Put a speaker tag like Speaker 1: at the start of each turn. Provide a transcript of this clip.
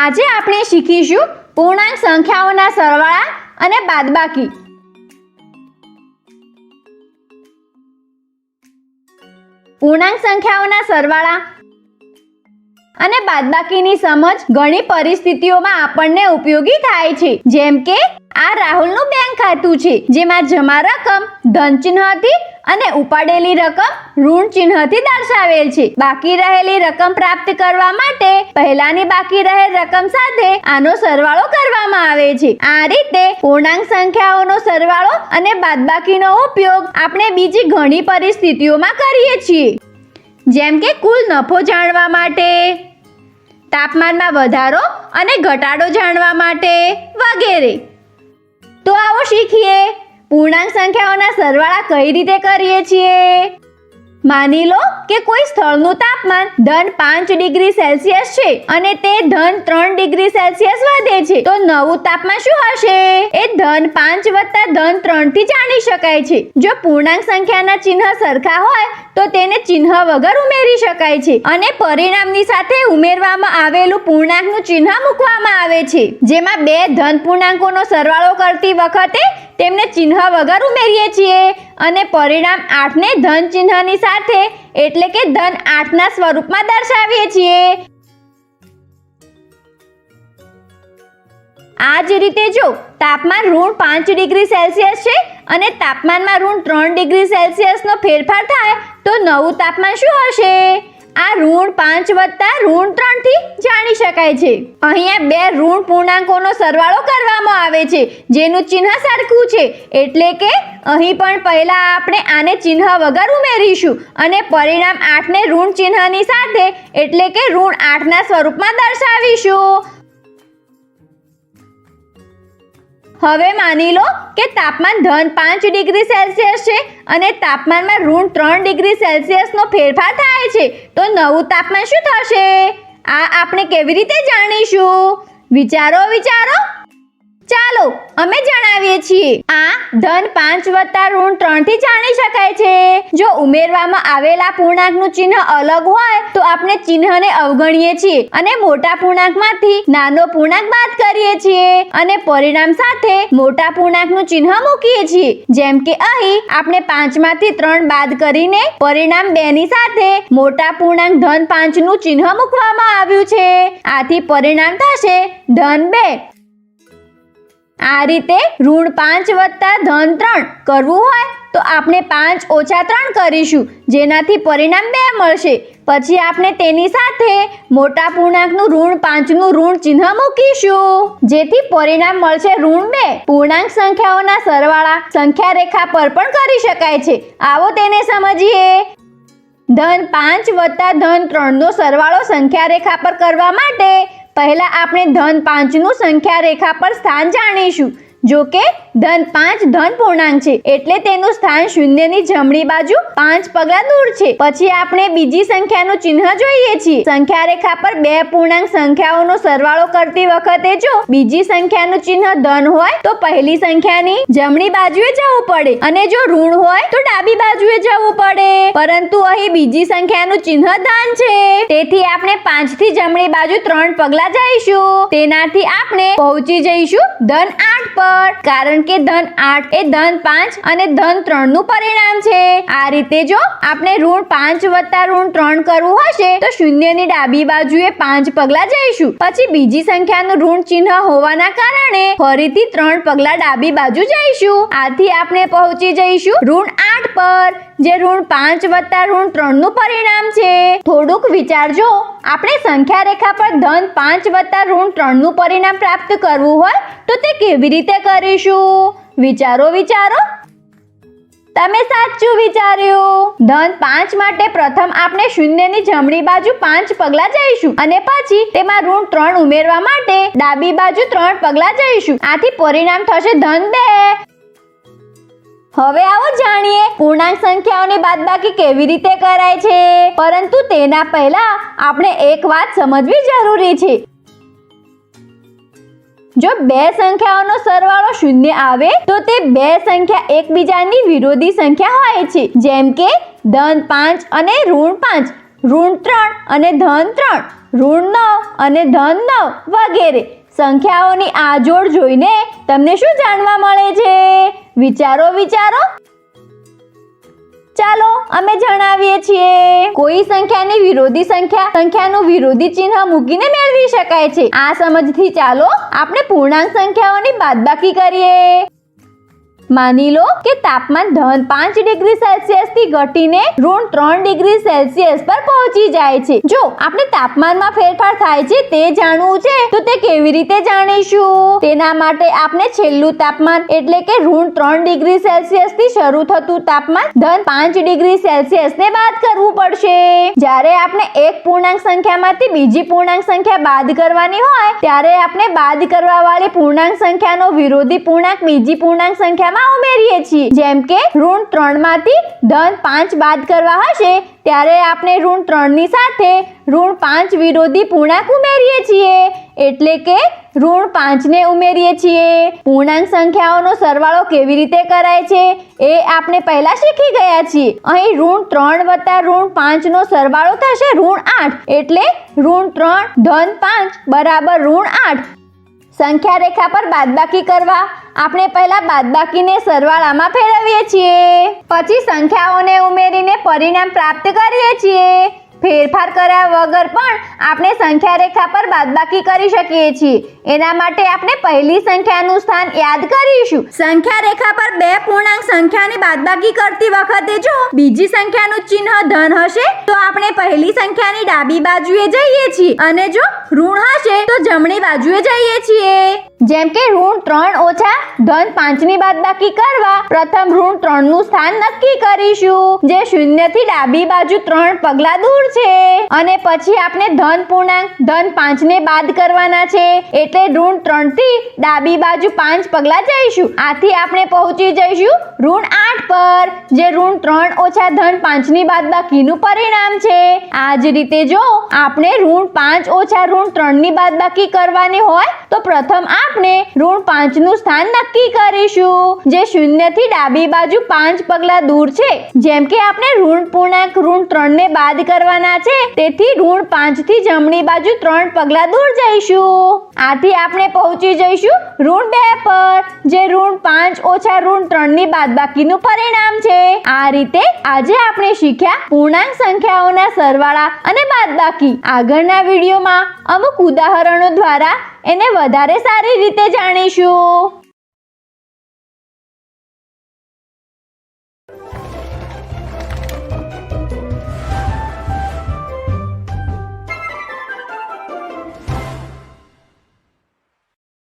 Speaker 1: આજે આપણે શીખીશું પૂર્ણાંક સંખ્યાઓના સરવાળા અને બાદબાકી। પૂર્ણાંક સંખ્યાઓના સરવાળા અને બાદબાકીની સમજ ઘણી પરિસ્થિતિઓમાં આપણને ઉપયોગી થાય છે। જેમ કે આ રાહુલનું બેંક ખાતું છે જેમાં જમા રકમ ધન ચિહ્નથી અને ઉપાડેલી રકમ ઋણ ચિહ્નથી દર્શાવેલ છે। બાકી રહેલી રકમ પ્રાપ્ત કરવા માટે પહેલાની બાકી રહેલ રકમ સાથે આનો સરવાળો કરવામાં આવે છે। આ રીતે પૂર્ણાંક સંખ્યાઓનો સરવાળો અને બાદબાકીનો ઉપયોગ આપણે બીજી ઘણી પરિસ્થિતિઓમાં કરીએ છીએ। જેમ કે કુલ નફો જાણવા માટે, તાપમાનમાં વધારો અને ઘટાડો જાણવા માટે વગેરે। તો આવો શીખીએ પૂર્ણાંક સંખ્યાઓના સરવાળા કઈ રીતે કરીએ છીએ। માની લો કે કોઈ સ્થળનું તાપમાન ધન 5 ડિગ્રી સેલ્સિયસ છે અને તે ધન 3 ડિગ્રી સેલ્સિયસ વધે છે, તો નવું તાપમાન શું હશે? એ ધન 5 વત્તા ધન 3 થી જાણી શકાય છે। જો પૂર્ણાંક સંખ્યાના ચિહ્ન સરખા હોય તો તેને ચિહ્ન વગર ઉમેરી શકાય છે અને પરિણામની સાથે ઉમેરવામાં આવેલું પૂર્ણાંકનું ચિહ્ન મૂકવામાં આવે છે। જેમાં બે ધન પૂર્ણાંકોનો સરવાળો કરતી વખતે તેમને ચિહ્ન વગર ઉમેરીએ છીએ અને પરિણામ 8 ને ધન ચિહ્નની સાથે એટલે કે ધન 8 ના સ્વરૂપમાં દર્શાવીએ છીએ। આ જ રીતે જો તાપમાન ઋણ 5 ડિગ્રી સેલ્સિયસ છે અને તાપમાનમાં ઋણ 3 ડિગ્રી સેલ્સિયસનો ફેરફાર થાય તો નવું તાપમાન શું હશે? આ ઋણ 5 વત્તા ઋણ 3 થી જાણી શકાય છે। અહીંયા બે ઋણ પૂર્ણાંકોનો સરવાળો કરવામાં આવે છે જેનું ચિહ્ન સરખું છે, એટલે કે અહીં પણ પહેલા આપણે આને ચિહ્ન વગર ઉમેરીશું અને પરિણામ 8 ને ઋણ ચિહ્નની સાથે એટલે કે ઋણ 8 ના સ્વરૂપમાં દર્શાવીશું। હવે માની લો કે તાપમાન ધન 5 ડિગ્રી સેલ્સિયસ છે અને તાપમાનમાં ઋણ 3 ડિગ્રી સેલ્સિયસનો ફેરફાર થાય છે, તો નવું તાપમાન શું થશે? આ આપણે કેવી રીતે જાણીશું? વિચારો। ચાલો અમે જણાવીએ છીએ। આ ધન 5 વત્તા ઋણ 3 થી જાણી શકાય છે। જો ઉમેરવામાં આવેલા પૂર્ણાંકનું ચિહ્ન અલગ હોય તો આપણે ચિહ્નને અવગણીએ છીએ અને મોટા પૂર્ણાંકમાંથી નાનો પૂર્ણાંક બાદ કરીએ છીએ અને પરિણામ સાથે મોટા પૂર્ણાંકનું ચિહ્ન મૂકીએ છીએ। જેમ કે અહીં આપણે 5 માંથી 3 બાદ કરીને પરિણામ 2 ની સાથે મોટા પૂર્ણાંક ધન 5 નું ચિહ્ન મૂકવામાં આવ્યું છે। આથી પરિણામ થશે ધન 2। આ રીતે ઋણ 5 વત્તા ધન 3 કરવું હોય તો આપણે 5 ઓછા 3 કરીશું જેનાથી પરિણામ 2 મળશે। પછી આપણે તેની સાથે મોટા પૂર્ણાંકનું ઋણ 5 નું ઋણ ચિહ્ન મૂકીશું જેથી પરિણામ મળશે ઋણ 2। પૂર્ણાંક સંખ્યાઓના સરવાળા સંખ્યા રેખા પર પણ કરી શકાય છે। આવો તેને સમજીએ। ધન 5 વત્તા ધન 3 નો સરવાળો સંખ્યા રેખા પર કરવા માટે પહેલા આપણે ધન 5 નું સંખ્યા રેખા પર સ્થાન જાણીશું। જો કે ધન 5 ધન પૂર્ણાંક છે એટલે તેનું સ્થાન શૂન્યની જમણી બાજુ 5 પગલા દૂર છે। પછી આપણે બીજી સંખ્યાનું ચિહ્ન જોઈએ છીએ। સંખ્યા રેખા પર બે પૂર્ણાંક સંખ્યાઓનો સરવાળો કરતી વખતે જો બીજી સંખ્યાનું ચિહ્ન ધન હોય તો પહેલી સંખ્યાની જમણી બાજુએ જવું પડે અને જો ઋણ હોય તો ડાબી બાજુએ જવું પડે, પરંતુ અહીં બીજી સંખ્યાનું ચિહ્ન ધન છે તેથી આપણે 5 થી જમણી બાજુ 3 પગલા જઈશું। તેનાથી આપણે પહોંચી જઈશું ધન 8 પર, કારણ કે ધન 8 એ ધન 5 અને ધન 3 નું પરિણામ છે। આ રીતે જો આપણે ઋણ 5 વત્તા ઋણ 3 કરવું હશે તો શૂન્યની ડાબી બાજુએ 5 પગલા જઈશું, પછી બીજી સંખ્યાનું ઋણ ચિહ્ન હોવાના કારણે ફરીથી 3 પગલા ડાબી બાજુ જઈશું। આથી આપણે પહોંચી જઈશું ઋણ 8 પર, જે ઋણ 5 વત્તા ઋણ 3 નું પરિણામ છે। થોડુંક વિચારજો, આપણે સંખ્યા રેખા પર ધન 5 વત્તા ઋણ 3 નું પરિણામ પ્રાપ્ત કરવું હોય તો તે કેવી રીતે કરીશું? વિચારો। તમે સાચું વિચાર્યું। ધન 5 માટે પ્રથમ આપણે શૂન્યની જમણી બાજુ 5 પગલા જઈશું અને પછી તેમાં ઋણ 3 ઉમેરવા માટે ડાબી બાજુ 3 પગલા જઈશું। આથી પરિણામ થશે ધન 2। હવે આવો જાણીએ પૂર્ણાંક સંખ્યાઓની બાદબાકી કેવી રીતે કરાય છે, પરંતુ તેના પહેલા આપણે એક વાત સમજવી જરૂરી છે। જો બે સંખ્યાઓનો સરવાળો શૂન્ય આવે તો તે બે સંખ્યા એકબીજાની વિરોધી સંખ્યા હોય છે। જેમ કે ધન 5 અને ઋણ 5, ઋણ 3 અને ધન 3। ઋણ 9 અને ધન 9 વગેરે સંખ્યાઓની આ જોડ જોઈને તમને શું જાણવા મળે છે? વિચારો. ચાલો અમે જણાવીએ છીએ. કોઈ સંખ્યાની વિરોધી સંખ્યાનું વિરોધી ચિહ્ન મૂકીને મેળવી શકાય છે. આ સમજથી ચાલો આપણે પૂર્ણાંક સંખ્યાઓની બાદબાકી કરીએ. માની લો કે તાપમાન ધન 5 ડિગ્રી સેલ્સિયસ થી ઘટીને ઋણ 3 ડિગ્રી સેલ્સિયસ પર પહોંચી જાય છે. જો આપણે તાપમાનમાં ફેરફાર થાય છે તે જાણવું છે તો તે કેવી રીતે જાણીશું? તેના માટે આપણે છેલ્લું તાપમાન એટલે કે ઋણ 3 ડિગ્રી સેલ્સિયસ થી શરૂ થતું તાપમાન ધન 5 ડિગ્રી સેલ્સિયસ ને બાદ કરવું પડશે. જ્યારે આપણે એક પૂર્ણાંક સંખ્યામાંથી બીજી પૂર્ણાંક સંખ્યા બાદ કરવાની હોય ત્યારે આપણે બાદ કરવા વાળી પૂર્ણાંક સંખ્યાનો વિરોધી પૂર્ણાંક બીજી પૂર્ણાંક સંખ્યામાં ઉમેરીએ છીએ. જેમ કે ઋણ 3 માંથી ધન 5 બાદ કરવા હશે ત્યારે આપણે ઋણ 3 ની સાથે ઋણ 5 વિરોધી પૂર્ણાંક ઉમેરીએ છીએ. એટલે કે ઋણ 5 ને ઉમેરીએ છીએ. પૂર્ણાંક સંખ્યાઓનો સરવાળો કેવી રીતે કરાય છે એ આપણે પહેલા શીખી ગયા છીએ. અહીં ઋણ 3 વત્તા ઋણ 5 નો સરવાળો થશે ઋણ 8 એટલે ઋણ 3 ધન 5 બરાબર ઋણ 8. સંખ્યા રેખા પર બાદબાકી કરવા આપણે પહેલા બાદબાકીને સરવાળામાં ફેરવીએ છીએ. પછી સંખ્યાઓને ઉમેરીને પરિણામ પ્રાપ્ત કરીએ છીએ. ફેરફાર કર્યા વગર પણ આપણે સંખ્યા રેખા પર બાદબાકી કરી શકીએ છીએ. એના માટે આપણે પહેલી સંખ્યાનું સ્થાન યાદ કરીશું. સંખ્યા રેખા પર બે પૂર્ણાંક સંખ્યાની બાદબાકી કરતી વખતે જો બીજી સંખ્યાનું ચિહ્ન ધન હશે તો આપણે પહેલી સંખ્યાની ડાબી બાજુએ જઈએ છીએ અને જો ઋણ હશે તો જમણી બાજુએ જઈએ છીએ. જેમ કે ઋણ 3 ઓછા ધન 5 ની બાદબાકી કરવા પ્રથમ ઋણ 3 નું સ્થાન નક્કી કરીશું જે 0 થી ડાબી બાજુ 3 પગલા દૂર છે. અને પછી આપણે ધન પૂર્ણાંક ધન 5 ને બાદ કરવાના છે એટલે ઋણ 3 થી ડાબી બાજુ 5 પગલા જઈશું. આથી આપણે પહોંચી જઈશું ઋણ 8 પર જે ઋણ 3 ઓછા ધન 5 ની બાદબાકીનું પરિણામ છે. આ જ રીતે જો આપણે ઋણ 5 ઓછા ઋણ 3 ની બાદબાકી કરવાની હોય તો પ્રથમ આપણે ઋણ 5 નું સ્થાન નક્કી કરીશું જે 0 થી ડાબી બાજુ 5 પગલા દૂર છે. જેમ કે આપણે ઋણ પૂર્ણાંક ઋણ 3 ને બાદ કરવાના છે તેથી ઋણ 5 થી જમણી બાજુ 3 પગલા દૂર જઈશું. આથી આપણે પહોંચી જઈશું ઋણ 2 પર જે ઋણ 5 ઓછા ઋણ 3 ની બાદબાકીનું પરિણામ છે. આ રીતે આજે આપણે શીખ્યા પૂર્ણાંક સંખ્યાઓના સરવાળા અને બાદબાકી. આગળના વિડીયોમાં અમુક ઉદાહરણો દ્વારા એને વધારે સારી રીતે જાણીશું.